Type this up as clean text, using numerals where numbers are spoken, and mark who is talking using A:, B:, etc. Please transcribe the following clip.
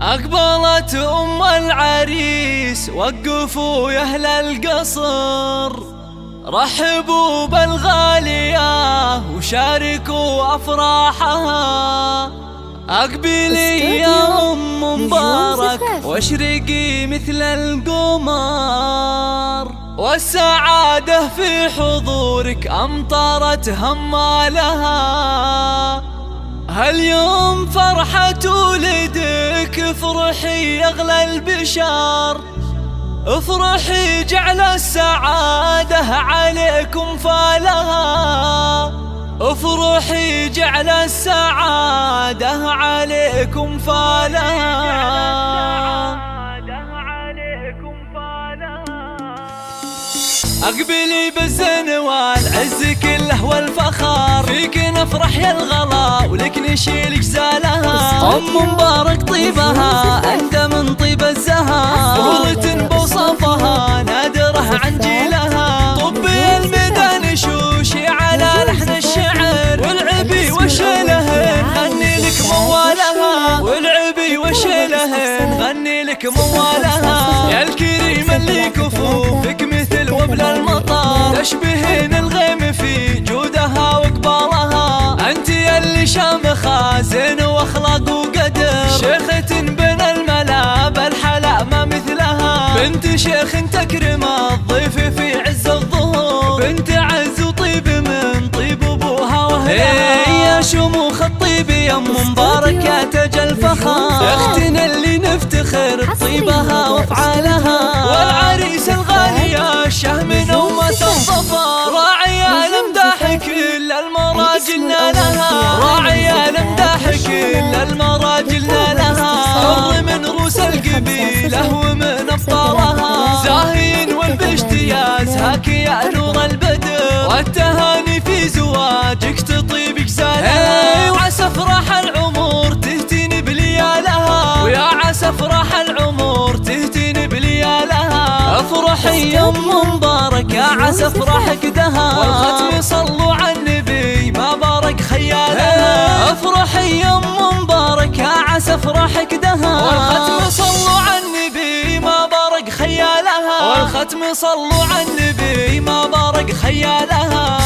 A: أقبلت أم العريس، وقفوا يا أهل القصر، رحبوا بالغالية وشاركوا أفراحها. أقبلي يا أم مبارك واشرقي مثل القمر، والسعادة في حضورك أمطرت همالها. هاليوم فرحة ولدك، افرحي يا أغلى البشر، افرحي جعل السعادة عليكم فالها، افرحي جعل السعادة عليكم فالها. أقبلي بالزين والعز كله والفخر، فيك نفرح يا الغلا ولك نشيل جزالها. أم مبارك طيبها أنت من طيب الزهر، ظهورة بوصفها نادرة عن جيلها. طبي الميدان شوشي على لحن الشعر، والعبي وشلهن غني لك موالها، والعبي وشلهن غني لك موالها. يا الكريم اللي كفوفك مثل وبل المطر، تشبهين الغيم في جودها وقبالها. انت اللي شامخة زين واخلاق وقدر، شيخة بين الملا بالحلا ما مثلها. بنت شيخ تكرم الضيف في عز الظهور، بنت عز وطيب من طيب ابوها واهلها. يا شموخ الطيب يا ام مبارك يا تاج الفخر، اختنا اللي نفتخر بطيبها وافعالها. والعريس الغالي يا الشهم نومة الظفر، راعي المداح كل المراجل لها، راعي المداح كل المراجل لها. حر من روس القبيله ومن ابطالها، زاهين والباشتيازهاك يا نور البدر، والتهاني في زواجك تطيب جزالها. وعسى افراح العمر تهتني بليالها، ويا عسى افراح العمر تهتني بليالها. افرحي يا ام مبارك يا عسى افراحك دها، والختم صلوا على النبي ما بارك خيالها. افرحي يا ام مبارك يا عسى افراحك دها، والختم صلوا على النبي ما بارك خيالها، والختم صلوا على النبي ما بارك خيالها.